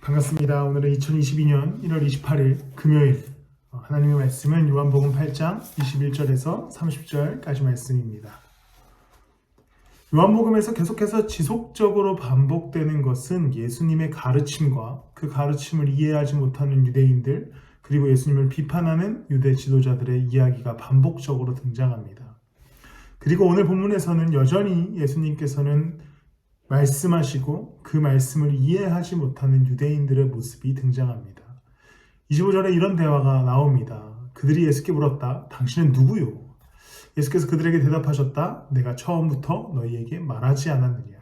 반갑습니다. 오늘은 2022년 1월 28일 금요일 하나님의 말씀은 요한복음 8장 21절에서 30절까지 말씀입니다. 요한복음에서 계속해서 지속적으로 반복되는 것은 예수님의 가르침과 그 가르침을 이해하지 못하는 유대인들 그리고 예수님을 비판하는 유대 지도자들의 이야기가 반복적으로 등장합니다. 그리고 오늘 본문에서는 여전히 예수님께서는 말씀하시고 그 말씀을 이해하지 못하는 유대인들의 모습이 등장합니다. 25절에 이런 대화가 나옵니다. 그들이 예수께 물었다. 당신은 누구요? 예수께서 그들에게 대답하셨다. 내가 처음부터 너희에게 말하지 않았느냐.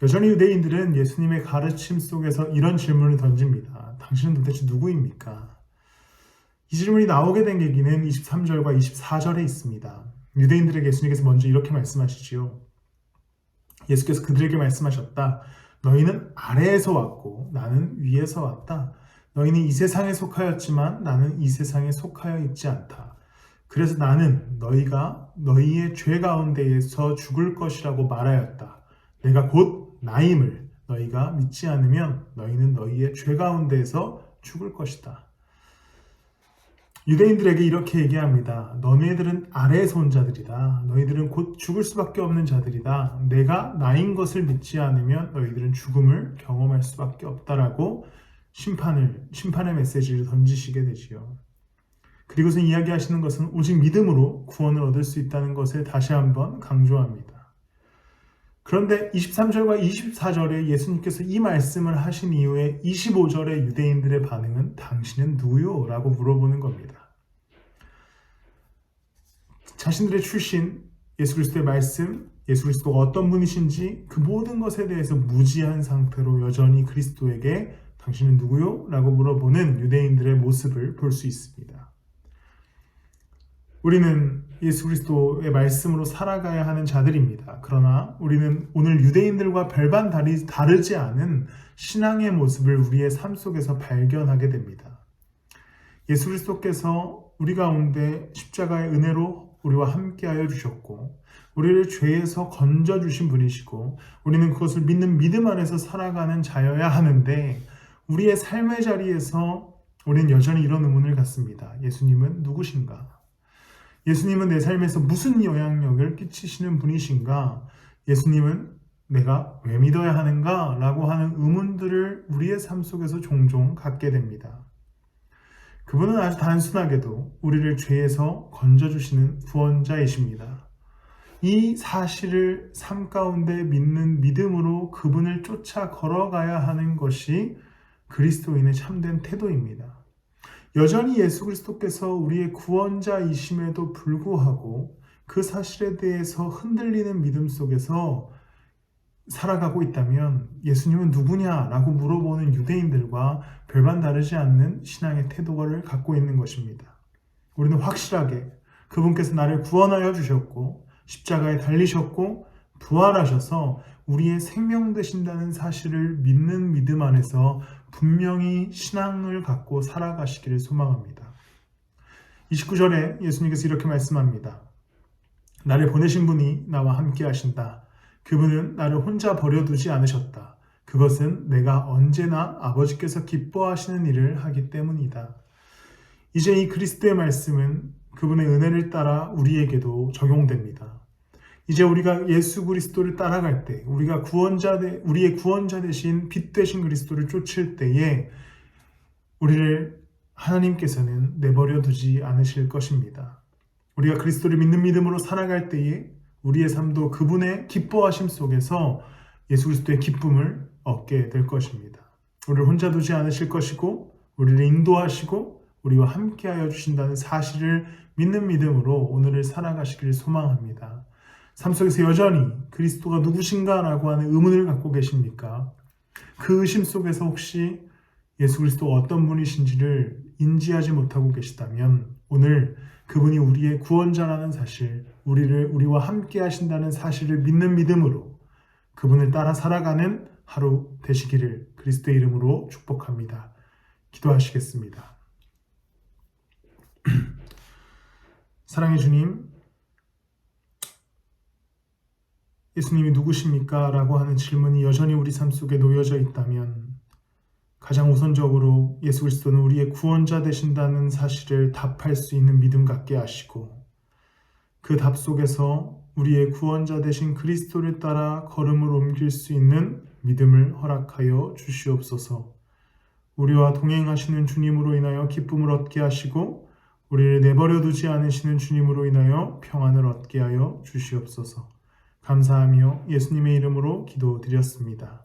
여전히 유대인들은 예수님의 가르침 속에서 이런 질문을 던집니다. 당신은 도대체 누구입니까? 이 질문이 나오게 된 계기는 23절과 24절에 있습니다. 유대인들에게 예수님께서 먼저 이렇게 말씀하시지요. 예수께서 그들에게 말씀하셨다. 너희는 아래에서 왔고 나는 위에서 왔다. 너희는 이 세상에 속하였지만 나는 이 세상에 속하여 있지 않다. 그래서 나는 너희가 너희의 죄 가운데에서 죽을 것이라고 말하였다. 내가 곧 나임을 너희가 믿지 않으면 너희는 너희의 죄 가운데에서 죽을 것이다. 유대인들에게 이렇게 얘기합니다. 너희들은 아래에서 온 자들이다. 너희들은 곧 죽을 수밖에 없는 자들이다. 내가 나인 것을 믿지 않으면 너희들은 죽음을 경험할 수밖에 없다라고 심판의 메시지를 던지시게 되지요. 그리고서 이야기하시는 것은 오직 믿음으로 구원을 얻을 수 있다는 것을 다시 한번 강조합니다. 그런데 23절과 24절에 예수님께서 이 말씀을 하신 이후에 25절의 유대인들의 반응은 당신은 누구요? 라고 물어보는 겁니다. 자신들의 출신, 예수 그리스도의 말씀, 예수 그리스도가 어떤 분이신지 그 모든 것에 대해서 무지한 상태로 여전히 그리스도에게 당신은 누구요? 라고 물어보는 유대인들의 모습을 볼 수 있습니다. 우리는 예수 그리스도의 말씀으로 살아가야 하는 자들입니다. 그러나 우리는 오늘 유대인들과 별반 다르지 않은 신앙의 모습을 우리의 삶 속에서 발견하게 됩니다. 예수 그리스도께서 우리 가운데 십자가의 은혜로 우리와 함께하여 주셨고 우리를 죄에서 건져주신 분이시고 우리는 그것을 믿는 믿음 안에서 살아가는 자여야 하는데 우리의 삶의 자리에서 우리는 여전히 이런 의문을 갖습니다. 예수님은 누구신가? 예수님은 내 삶에서 무슨 영향력을 끼치시는 분이신가? 예수님은 내가 왜 믿어야 하는가? 라고 하는 의문들을 우리의 삶 속에서 종종 갖게 됩니다. 그분은 아주 단순하게도 우리를 죄에서 건져주시는 구원자이십니다. 이 사실을 삶 가운데 믿는 믿음으로 그분을 쫓아 걸어가야 하는 것이 그리스도인의 참된 태도입니다. 여전히 예수 그리스도께서 우리의 구원자이심에도 불구하고 그 사실에 대해서 흔들리는 믿음 속에서 살아가고 있다면 예수님은 누구냐라고 물어보는 유대인들과 별반 다르지 않는 신앙의 태도를 갖고 있는 것입니다. 우리는 확실하게 그분께서 나를 구원하여 주셨고 십자가에 달리셨고 부활하셔서 우리의 생명 되신다는 사실을 믿는 믿음 안에서 분명히 신앙을 갖고 살아가시기를 소망합니다. 29절에 예수님께서 이렇게 말씀합니다. 나를 보내신 분이 나와 함께 하신다. 그분은 나를 혼자 버려두지 않으셨다. 그것은 내가 언제나 아버지께서 기뻐하시는 일을 하기 때문이다. 이제 이 그리스도의 말씀은 그분의 은혜를 따라 우리에게도 적용됩니다. 이제 우리가 예수 그리스도를 따라갈 때, 우리가 우리의 구원자 되신 빛 되신 그리스도를 쫓을 때에 우리를 하나님께서는 내버려 두지 않으실 것입니다. 우리가 그리스도를 믿는 믿음으로 살아갈 때에 우리의 삶도 그분의 기뻐하심 속에서 예수 그리스도의 기쁨을 얻게 될 것입니다. 우리를 혼자 두지 않으실 것이고 우리를 인도하시고 우리와 함께하여 주신다는 사실을 믿는 믿음으로 오늘을 살아가시기를 소망합니다. 삶 속에서 여전히 그리스도가 누구신가라고 하는 의문을 갖고 계십니까? 그 의심 속에서 혹시 예수 그리스도가 어떤 분이신지를 인지하지 못하고 계시다면 오늘 그분이 우리의 구원자라는 사실, 우리와 함께 하신다는 사실을 믿는 믿음으로 그분을 따라 살아가는 하루 되시기를 그리스도의 이름으로 축복합니다. 기도하시겠습니다. 사랑의 주님, 예수님이 누구십니까? 라고 하는 질문이 여전히 우리 삶 속에 놓여져 있다면 가장 우선적으로 예수 그리스도는 우리의 구원자 되신다는 사실을 답할 수 있는 믿음 갖게 하시고 그 답 속에서 우리의 구원자 되신 그리스도를 따라 걸음을 옮길 수 있는 믿음을 허락하여 주시옵소서. 우리와 동행하시는 주님으로 인하여 기쁨을 얻게 하시고 우리를 내버려 두지 않으시는 주님으로 인하여 평안을 얻게 하여 주시옵소서. 감사하며 예수님의 이름으로 기도드렸습니다.